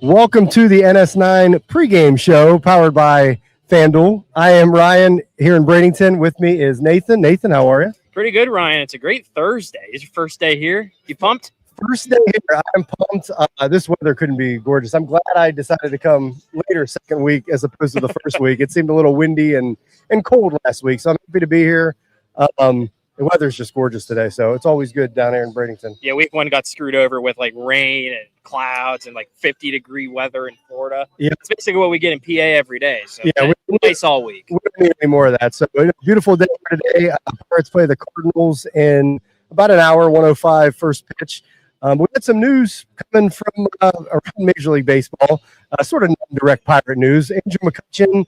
Welcome to the NS9 pregame show powered by FanDuel. I am Ryan here in Bradenton. With me is Nathan. Nathan, how are you? Pretty good, Ryan. It's a great Thursday. It's your first day here. You pumped? First day here. I'm pumped. This weather couldn't be gorgeous. I'm glad I decided to come later second week as opposed to the first week. It seemed a little windy and cold last week, so I'm happy to be here. The weather's just gorgeous today, so it's always good down here in Bradenton. Yeah, week one got screwed over with like rain and clouds and like 50-degree weather in Florida. Yeah, it's basically what we get in PA every day. So yeah, nice all week. We don't need any more of that. So beautiful day today. Pirates play the Cardinals in about an hour. 1:05 first pitch. We had some news coming from around Major League Baseball, sort of non-direct Pirate news. Andrew McCutchen,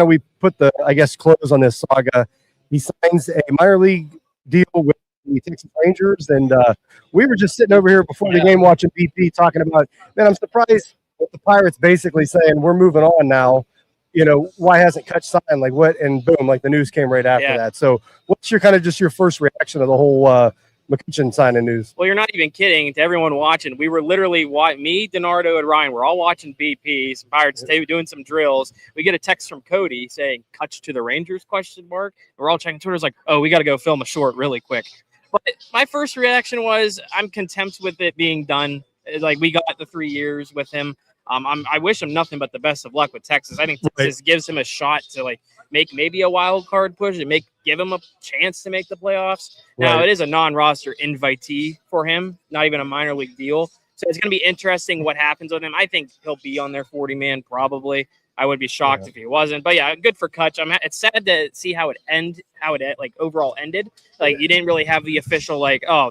we put the close on this saga. He signs a minor league deal with the Texas Rangers, and we were just sitting over here before the game watching BP talking about, man, I'm surprised with the Pirates basically saying we're moving on now. You know, why hasn't Cutch signed? Like what? And boom, like the news came right after that. So what's your your first reaction to the whole McCutchen signing news? Well, you're not even kidding. To everyone watching, we were literally me, DiNardo, and Ryan. We're all watching BP. Some Pirates doing some drills. We get a text from Cody saying "Cutch to the Rangers?" ? We're all checking Twitter's like, oh, we got to go film a short really quick. But my first reaction was I'm content with it being done. Like we got the 3 years with him. I wish him nothing but the best of luck with Texas. I think Texas gives him a shot to make maybe a wild card push and give him a chance to make the playoffs. Now, it is a non-roster invitee for him, not even a minor league deal. So it's going to be interesting what happens with him. I think he'll be on their 40-man probably. I would be shocked if he wasn't. But, yeah, good for Cutch. It's sad to see how it overall ended. Like, you didn't really have the official,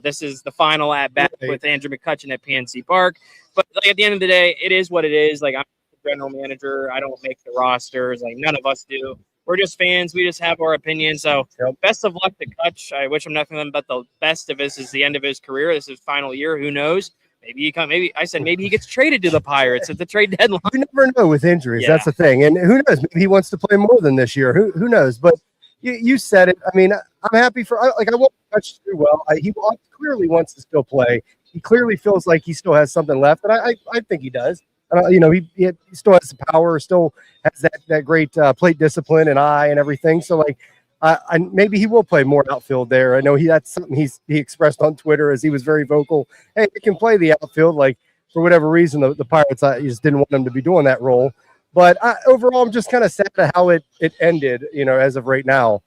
this is the final at-bat with Andrew McCutchen at PNC Park. But, at the end of the day, it is what it is. I'm the general manager. I don't make the rosters. None of us do. We're just fans. We just have our opinion. So best of luck to Cutch. I wish him nothing but the best of this is the end of his career. This is his final year. Who knows? Maybe he gets traded to the Pirates at the trade deadline. You never know with injuries. That's the thing. And who knows? Maybe he wants to play more than this year. Who knows? But you said it. I mean, I'm happy for I want Cutch to do well. He clearly wants to still play. He clearly feels like he still has something left, and I think he does. He still has the power, still has that great plate discipline and eye and everything. So, maybe he will play more outfield there. I know that's something he expressed on Twitter as he was very vocal. Hey, he can play the outfield. For whatever reason, the Pirates just didn't want him to be doing that role. But overall, I'm just kind of sad at how it ended, as of right now.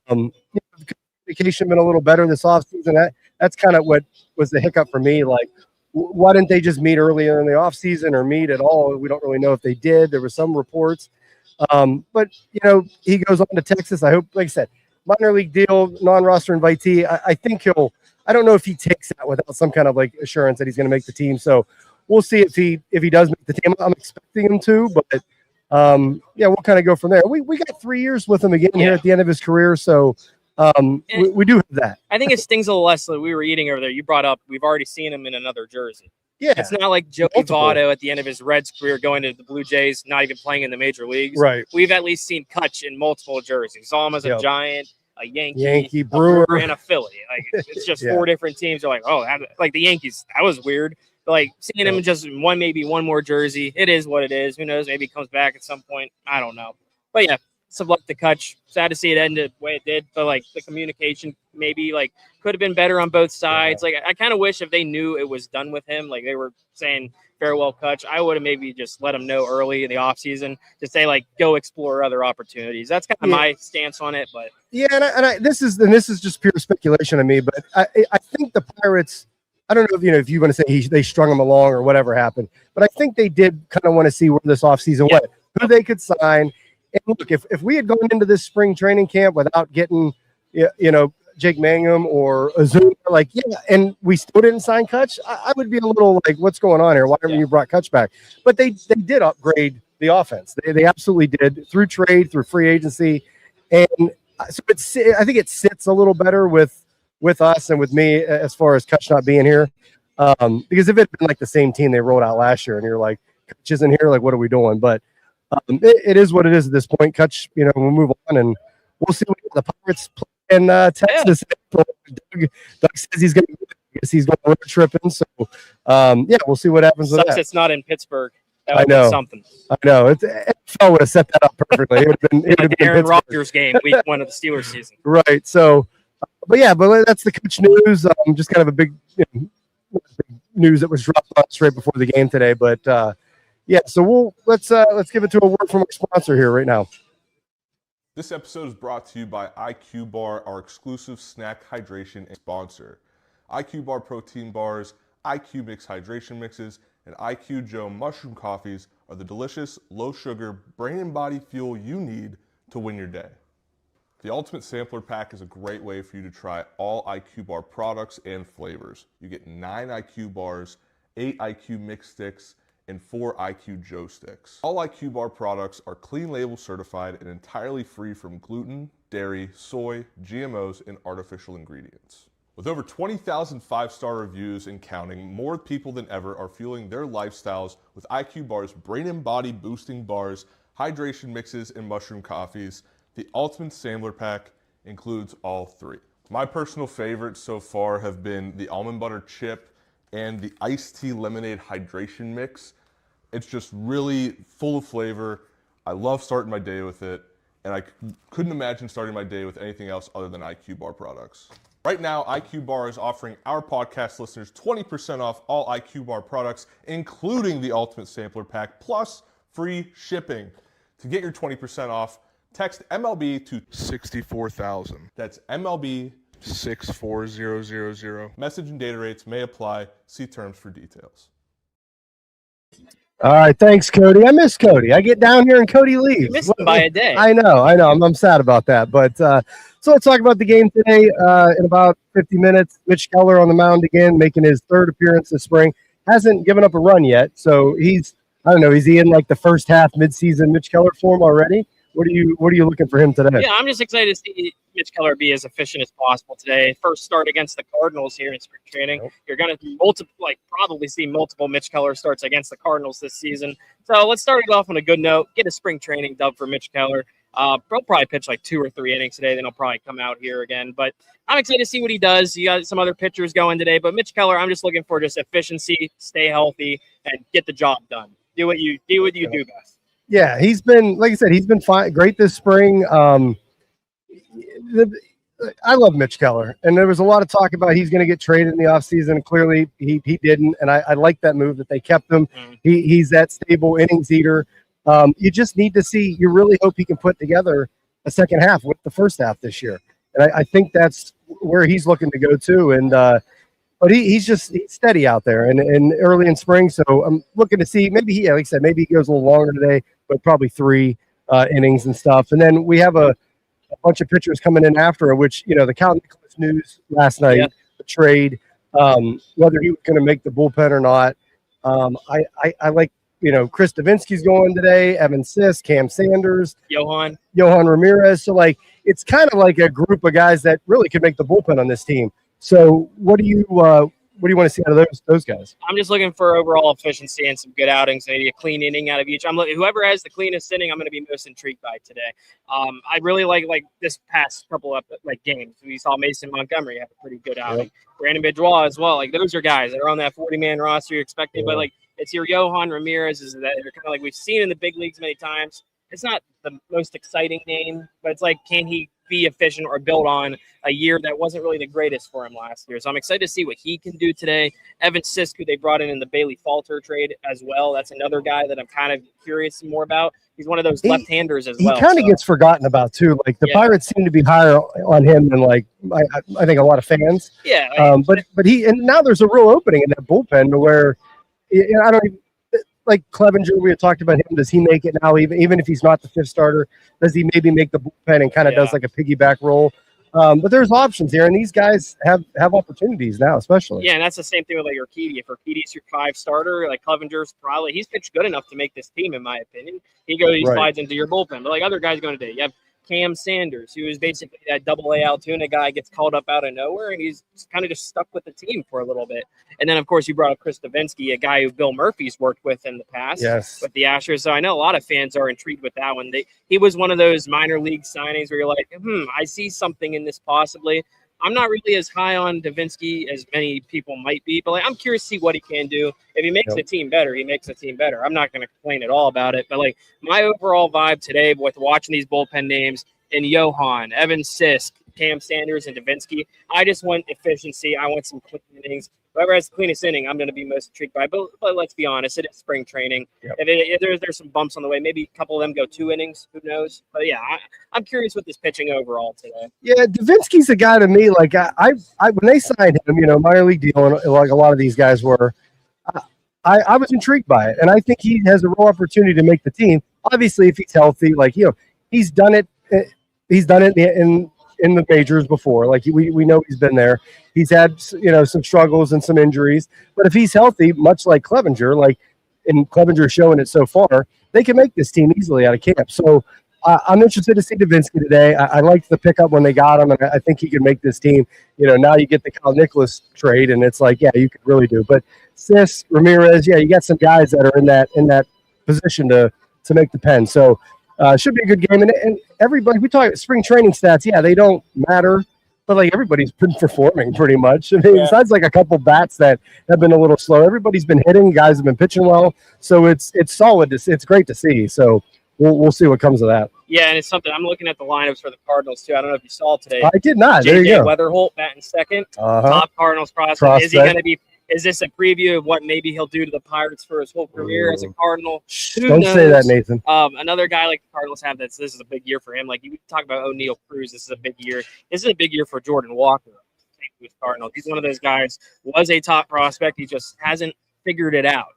Communication been a little better this offseason. That's kind of what was the hiccup for me. Why didn't they just meet earlier in the offseason or meet at all? We don't really know if they did. There were some reports. But, he goes on to Texas. I hope, like I said, minor league deal, non-roster invitee. I think I don't know if he takes that without some kind of assurance that he's going to make the team. So we'll see if he does make the team. I'm expecting him to, but we'll kind of go from there. We got 3 years with him again here at the end of his career. So we do have that. I think it stings a little less that we were eating over there. You brought up, we've already seen him in another jersey. Yeah. It's not like Joey Votto at the end of his Reds career going to the Blue Jays, not even playing in the major leagues. Right. We've at least seen Cutch in multiple jerseys. Saw him as a Giant, a Yankee, Brewer, and a Philly. It's just four different teams. You're the Yankees, that was weird. But seeing him just maybe one more jersey, it is what it is. Who knows? Maybe he comes back at some point. I don't know. But yeah, some luck to Cutch. Sad to see it end the way it did. But the communication maybe could have been better on both sides. I kind of wish if they knew it was done with him, they were saying farewell Cutch, I would have maybe just let him know early in the offseason to say go explore other opportunities. That's kind of my stance on it. But and this is just pure speculation of me, but I think the Pirates, I don't know if you want to say they strung him along or whatever happened, but I think they did kind of want to see where this offseason went, who they could sign. And look, if we had gone into this spring training camp without getting, Jake Mangum or Azuma, and we still didn't sign Cutch, I would be a little what's going on here? Why haven't you brought Cutch back? But they did upgrade the offense. They absolutely did through trade, through free agency. And so I think it sits a little better with us and with me as far as Cutch not being here. Because if it had been the same team they rolled out last year and you're Cutch isn't here, what are we doing? But it is what it is at this point. Cutch, we'll move on and we'll see what the Pirates play in Texas. Doug says he's going road tripping. So, we'll see what happens with that. It's not in Pittsburgh. That would be something. I know. NFL would have set that up perfectly. It would have been, like Aaron Rodgers game, week 1 of the Steelers season. Right. So, but that's the Cutch news. Just kind of a big, big news that was dropped on us right before the game today. But so let's give it to a word from our sponsor here right now. This episode is brought to you by IQ Bar, our exclusive snack hydration sponsor. IQ Bar protein bars, IQ Mix hydration mixes, and IQ Joe mushroom coffees are the delicious, low-sugar, brain and body fuel you need to win your day. The Ultimate Sampler Pack is a great way for you to try all IQ Bar products and flavors. You get 9 IQ bars, 8 IQ Mix sticks, and 4 IQ Joe sticks. All IQ Bar products are clean label certified and entirely free from gluten, dairy, soy, GMOs, and artificial ingredients. With over 20,000 5-star reviews and counting, more people than ever are fueling their lifestyles with IQ Bar's brain and body boosting bars, hydration mixes, and mushroom coffees. The Ultimate Sampler Pack includes all 3. My personal favorites so far have been the almond butter chip and the iced tea lemonade hydration mix. It's just really full of flavor. I love starting my day with it, and I couldn't imagine starting my day with anything else other than IQ Bar products. Right now, IQ Bar is offering our podcast listeners 20% off all IQ Bar products, including the Ultimate Sampler Pack, plus free shipping. To get your 20% off, text MLB to 64,000. That's MLB 64000. Message and data rates may apply. See terms for details. All right, thanks, Cody. I miss Cody. I get down here and Cody leaves. You missed him by a day. I know. I'm sad about that. But so let's talk about the game today. In about 50 minutes, Mitch Keller on the mound again, making his 3rd appearance this spring. Hasn't given up a run yet, so is he in like the first half midseason Mitch Keller form already? What are you looking for him today? Yeah, I'm just excited to see Mitch Keller be as efficient as possible today. First start against the Cardinals here in spring training. Nope. You're going to probably see multiple Mitch Keller starts against the Cardinals this season. So let's start it off on a good note. Get a spring training dub for Mitch Keller. He'll probably pitch like 2 or 3 innings today. Then he'll probably come out here again. But I'm excited to see what he does. You got some other pitchers going today. But Mitch Keller, I'm just looking for just efficiency, stay healthy, and get the job done. Do what you do best. Yeah, he's been, like I said, he's been fine, great this spring. I love Mitch Keller, and there was a lot of talk about he's going to get traded in the offseason. Clearly, he didn't, and I like that move that they kept him. He's that stable innings eater. You just need to see. You really hope he can put together a second half with the first half this year, and I think that's where he's looking to go to. And but he's steady out there, and early in spring. So I'm looking to see maybe like I said, maybe he goes a little longer today, but probably 3 innings and stuff. And then we have a bunch of pitchers coming in after, which, the Cal Nicholas news last night, the trade, whether he was going to make the bullpen or not. I like, Chris Davinsky's going today, Evan Sisk, Cam Sanders, Johan Ramirez. So it's kind of like a group of guys that really could make the bullpen on this team. So what do you want to see out of those guys? I'm just looking for overall efficiency and some good outings, maybe a clean inning out of each. Whoever has the cleanest inning, I'm going to be most intrigued by today. I really like this past couple of games. We saw Mason Montgomery have a pretty good outing. Brandon Bidrois as well. Those are guys that are on that 40-man roster you're expecting, but it's your Johan Ramirez. Is that they're kind of like we've seen in the big leagues many times. It's not the most exciting name, but it's can he be efficient or build on a year that wasn't really the greatest for him last year. So I'm excited to see what he can do today. Evan Sisk, who they brought in the Bailey Falter trade as well. That's another guy that I'm kind of curious more about. He's one of those left-handers as well. He kind of gets forgotten about too. The Pirates seem to be higher on him than I think a lot of fans. Yeah. But now there's a real opening in that bullpen where I don't even. Like Clevenger, we had talked about him. Does he make it now? Even if he's not the 5th starter, does he maybe make the bullpen and kind of does like a piggyback role? But there's options here, and these guys have opportunities now, especially. Yeah, and that's the same thing with Urquidy. If Urquidy's your 5 starter, Clevenger's he's pitched good enough to make this team, in my opinion. He slides into your bullpen, but other guys going today, you have Cam Sanders, who is basically that AA Altoona guy, gets called up out of nowhere, and he's kind of just stuck with the team for a little bit. And then, of course, you brought up Chris Davinsky, a guy who Bill Murphy's worked with in the past with the Astros. So I know a lot of fans are intrigued with that one. He was one of those minor league signings where you're like, I see something in this possibly. I'm not really as high on Davinsky as many people might be, but I'm curious to see what he can do. If he makes the team better, he makes the team better. I'm not going to complain at all about it. But my overall vibe today with watching these bullpen names and Johan, Evan Sisk, Cam Sanders, and Davinsky, I just want efficiency. I want some clean innings. Whoever has the cleanest inning, I'm going to be most intrigued by. But let's be honest, it is spring training. Yep. If there's some bumps on the way, maybe a couple of them go 2 innings. Who knows? But yeah, I'm curious with this pitching overall today. Yeah, Davinsky's a guy to me. Like I when they signed him, minor league deal, and like a lot of these guys were, I was intrigued by it, and I think he has a real opportunity to make the team. Obviously, if he's healthy, he's done it. He's done it in the majors before. We know he's been there. He's had some struggles and some injuries, but if he's healthy, much like Clevenger, and Clevenger showing it so far, they can make this team easily out of camp. So I'm interested to see Davinsky today. I liked the pickup when they got him, and I think he can make this team. Now you get the Kyle Nicholas trade, and it's you could really do. But Sis, Ramirez, you got some guys that are in that position to make the pen. So should be a good game. And everybody, we talk spring training stats. Yeah, they don't matter, but everybody's been performing pretty much. I mean, besides a couple bats that have been a little slow, everybody's been hitting. Guys have been pitching well. So it's solid. It's great to see. So we'll see what comes of that. Yeah, and it's something I'm looking at the lineups for the Cardinals too. I don't know if you saw today. I did not. There you go. Weatherholt batting second. Top Cardinals prospect. Is he going to be? Is this a preview of what maybe he'll do to the Pirates for his whole career as a Cardinal? Don't say that, Nathan. Another guy like the Cardinals have this is a big year for him. You talk about O'Neal Cruz. This is a big year. This is a big year for Jordan Walker. Cardinals. He's one of those guys. Was a top prospect. He just hasn't figured it out.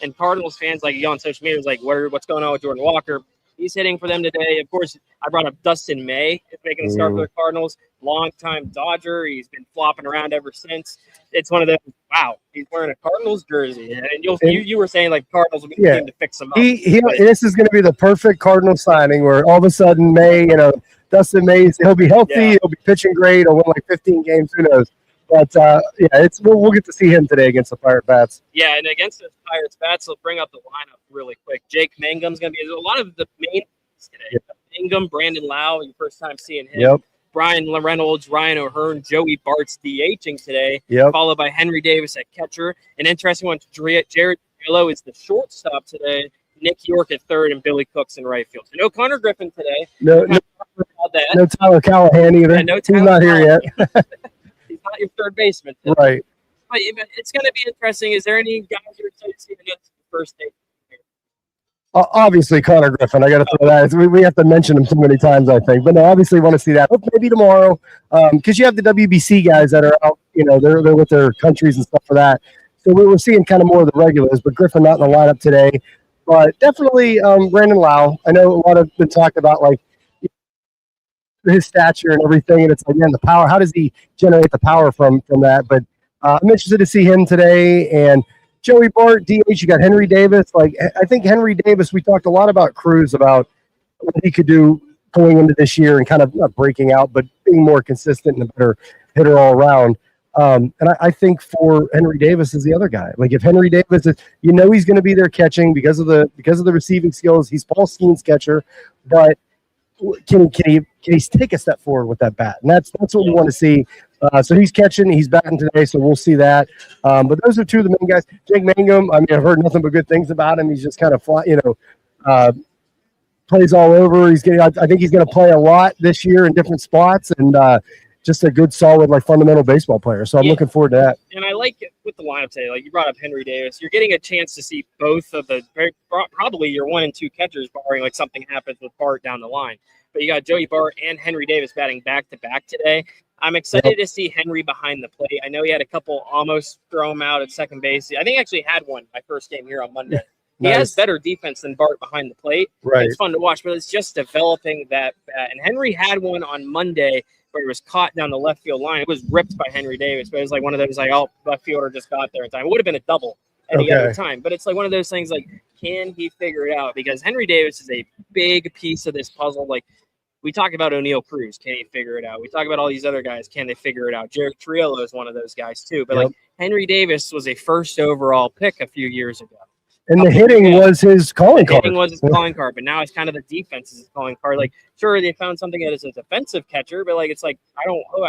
And Cardinals fans you on social media is what's going on with Jordan Walker? He's hitting for them today. Of course, I brought up Dustin May is making a start for the Cardinals. Longtime Dodger. He's been flopping around ever since. It's one of those, wow, he's wearing a Cardinals jersey. And you were saying Cardinals will be the team to fix him up. This is going to be the perfect Cardinal signing where all of a sudden May, Dustin May, he'll be healthy. Yeah. He'll be pitching great. He'll win 15 games. Who knows? But, we'll get to see him today against the Pirate Bats. Yeah, and against the Pirates Bats, they'll bring up the lineup really quick. Jake Mangum's going to be – a lot of the main today. Yeah. Mangum, Brandon Lowe, your first time seeing him. Yep. Bryan Reynolds, Ryan O'Hearn, Joey Bart's DHing today, followed by Henry Davis at catcher. An interesting one, Jared Triolo is the shortstop today. Nick York at third, and Billy Cook's in right field. So no Connor Griffin today. No Tyler Callahan either. Yeah, he's not here yet. He's not your third baseman today. Right. But it's going to be interesting. Is there any guys you're excited to see the next first day? Obviously, Connor Griffin. I got to throw that. We have to mention him too many times, I think. But no, obviously, want to see that. Maybe tomorrow, because you have the WBC guys that are out. They're with their countries and stuff for that. So we're seeing kind of more of the regulars. But Griffin not in the lineup today. But definitely Brandon Lowe. I know a lot have been talked about his stature and everything, and it's man, the power. How does he generate the power from that? But I'm interested to see him today. And Joey Bart, DH, you got Henry Davis. I think Henry Davis, we talked a lot about Cruz, about what he could do going into this year and kind of not breaking out, but being more consistent and a better hitter all around. And I think for Henry Davis is the other guy. If Henry Davis is, he's going to be there catching because of the receiving skills. He's Paul Skeen's catcher, but can he take a step forward with that bat? And that's what we want to see. So he's catching, he's batting today, so we'll see that. But those are two of the main guys. Jake Mangum, I've heard nothing but good things about him. He's just kind of plays all over. I think he's going to play a lot this year in different spots, and just a good, solid, fundamental baseball player. So I'm looking forward to that. And I like it with the lineup today. You brought up Henry Davis. You're getting a chance to see both of probably your 1 and 2 catchers, barring something happens with Bart down the line. But you got Joey Bart and Henry Davis batting back-to-back today. I'm excited to see Henry behind the plate. I know he had a couple almost throw him out at second base. I think he actually had one my first game here on Monday. He has better defense than Bart behind the plate. Right. It's fun to watch, but it's just developing that bat. And Henry had one on Monday where he was caught down the left field line. It was ripped by Henry Davis, but it was one of those left fielder just got there in time. It would have been a double any other time. But it's one of those things can he figure it out? Because Henry Davis is a big piece of this puzzle. We talk about O'Neal Cruz. Can he figure it out? We talk about all these other guys. Can they figure it out? Jared Triolo is one of those guys too. But Henry Davis was a first overall pick a few years ago. And the hitting was his calling card. Hitting was his calling card, but now it's kind of the defense is his calling card. Like, sure, they found something that is a defensive catcher, but like it's like I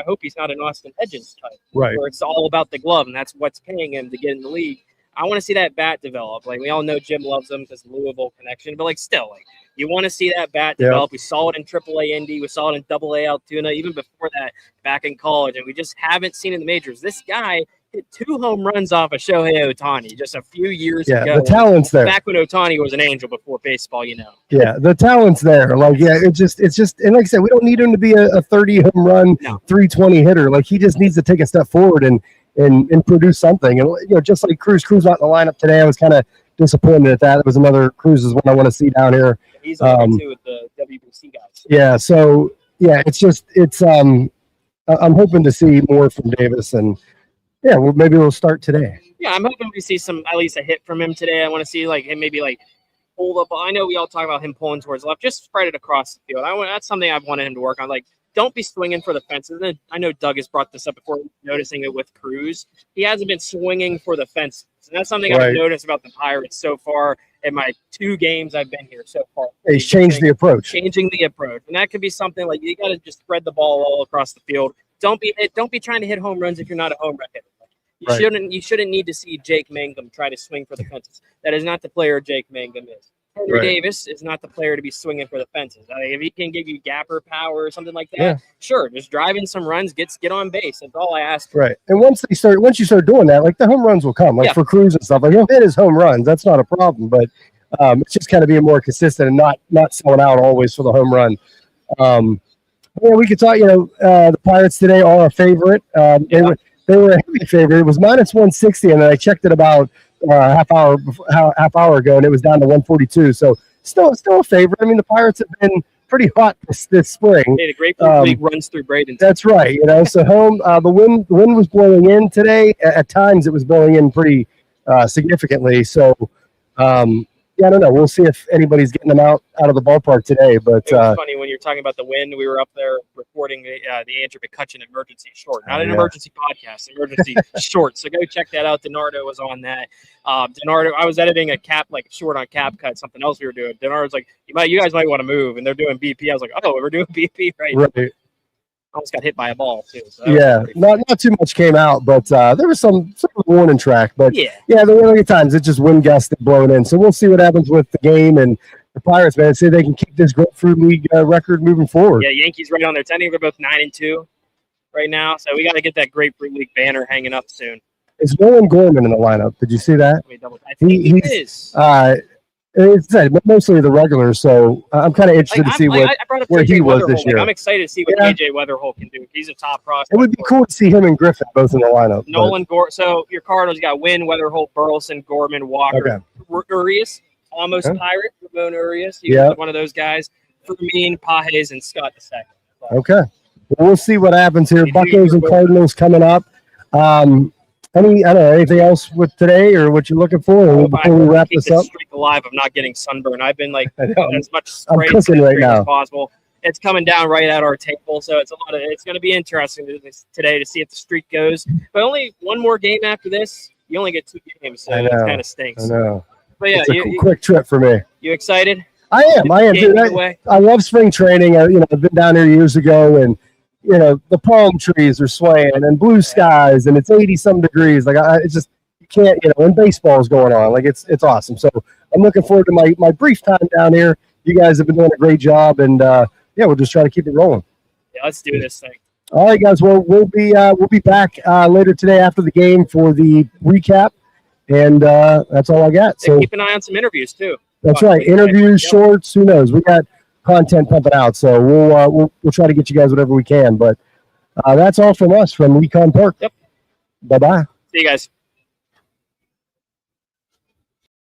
hope he's not an Austin Hedges type, Right. where it's all about the glove, and that's what's paying him to get in the league. I want to see that bat develop. Like we all know, Jim loves him because Louisville connection, but like still, like you want to see that bat develop. We saw it in AAA Indy, we saw it in AA Altoona, even before that back in college, and we just haven't seen it in the majors. This guy hit 2 home runs off of Shohei Ohtani just a few years ago. Yeah, the talent's there. Back when Ohtani was an angel before baseball, you know. Yeah, the talent's there. Like, yeah, it's just, and like I said, we don't need him to be a 30 home run, 320 hitter. Like, he just needs to take a step forward and produce something. And you know, just like Cruz not in the lineup today, I was kind of disappointed at that. It was another Cruz's one I want to see down here. He's on too with the WBC guys. Yeah, so yeah, I'm hoping to see more from Davis, and yeah, well, maybe we'll start today. Yeah, I'm hoping we see at least a hit from him today. I want to see like him maybe like pull the ball. I know we all talk about him pulling towards left. Just spread it across the field. That's something I've wanted him to work on. Like, don't be swinging for the fences. And I know Doug has brought this up before, noticing it with Cruz. He hasn't been swinging for the fences. And that's something I've noticed about the Pirates so far in my 2 games I've been here so far. He's changed the approach. Changing the approach. And that could be something like you got to just spread the ball all across the field. Don't be trying to hit home runs if you're not a home run hitter. You shouldn't need to see Jake Mangum try to swing for the fences. That is not the player Jake Mangum is. Henry Davis is not the player to be swinging for the fences. I mean, if he can give you gapper power or something like that, sure, just drive in some runs, get on base. That's all I ask for. Right. And once you start doing that, like the home runs will come. Like for Cruz and stuff, like he'll hit his home runs. That's not a problem. But it's just kind of being more consistent and not selling out always for the home run. Yeah, we could talk. You know, the Pirates today are a favorite. They were a heavy favorite. It was -160, and then I checked it about half hour ago, and it was down to 142. So still a favorite. I mean, the Pirates have been pretty hot this spring. Hey, the Grapefruit League runs through Bradenton. That's right. You know, so home the wind was blowing in today. At times, it was blowing in pretty significantly. So. Yeah, I don't know. We'll see if anybody's getting them out of the ballpark today. But it was funny when you're talking about the wind. We were up there recording the Andrew McCutchen emergency short, not an emergency podcast, emergency short. So go check that out. DiNardo was on that. DiNardo, I was editing a short on Cap Cut, something else we were doing. DiNardo's like, you guys might want to move, and they're doing BP. I was like, oh, we're doing BP right now. Almost got hit by a ball too. So not too much came out, but there was some sort of warning track. But there were times it's just wind gusts that blowing in. So we'll see what happens with the game and the Pirates. Man, say they can keep this Grapefruit League record moving forward. Yeah, Yankees right on their 10. They're both 9-2 right now. So we got to get that Grapefruit League banner hanging up soon. Is Nolan Gorman in the lineup? Did you see that? I think he is. It's mostly the regulars, so I'm kind of interested to see where he was this year. I'm excited to see what AJ Weatherholt can do. He's a top prospect. It would be cool to see him and Griffin both in the lineup. So your Cardinals, you got Wynn, Weatherholt, Burleson, Gorman, Walker, Urias, almost Pirate, Ramon Urias. He was one of those guys. Fermin, Pajes, and Scott the second. Okay. Well, we'll see what happens here. Buccos and Cardinals coming up. Anything else with today or what you're looking for before we wrap this up? Streak alive of not getting sunburn. I've been like as much spray as possible. It's coming down right at our table, so it's going to be interesting today to see if the streak goes. But only one more game after this. You only get 2 games, so it kind of stinks. I know. But yeah, it's a quick trip for me. You excited? I am. Dude, I love spring training. I've been down here years ago, and the palm trees are swaying and blue skies, and it's 80-some degrees. Like it's just you can't, when baseball is going on, like it's awesome. So I'm looking forward to my brief time down here. You guys have been doing a great job, and we'll just try to keep it rolling. Yeah, let's do this thing. All right, guys. Well, we'll be back later today after the game for the recap, and that's all I got. So keep an eye on some interviews too. That's right. Interviews, shorts. Who knows? We got content pumping out, so we'll try to get you guys whatever we can. But that's all from us from LECOM Park. Yep. Bye-bye. See you guys.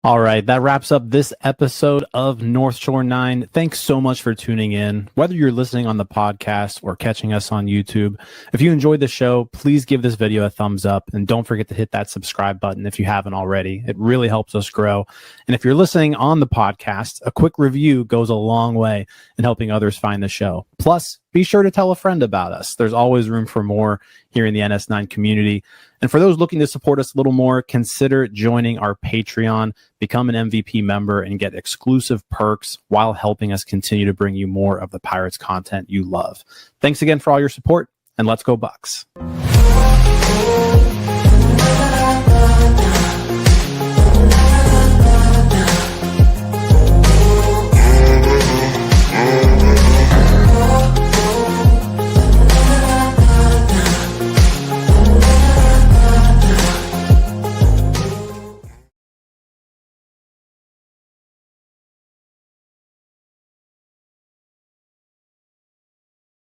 All right, that wraps up this episode of North Shore 9. Thanks so much for tuning in, whether you're listening on the podcast or catching us on YouTube. If you enjoyed the show, please give this video a thumbs up, and don't forget to hit that subscribe button if you haven't already. It really helps us grow. And if you're listening on the podcast, a quick review goes a long way in helping others find the show. Plus, be sure to tell a friend about us. There's always room for more here in the NS9 community. And for those looking to support us a little more, consider joining our Patreon, become an MVP member, and get exclusive perks while helping us continue to bring you more of the Pirates content you love. Thanks again for all your support, and let's go Bucks.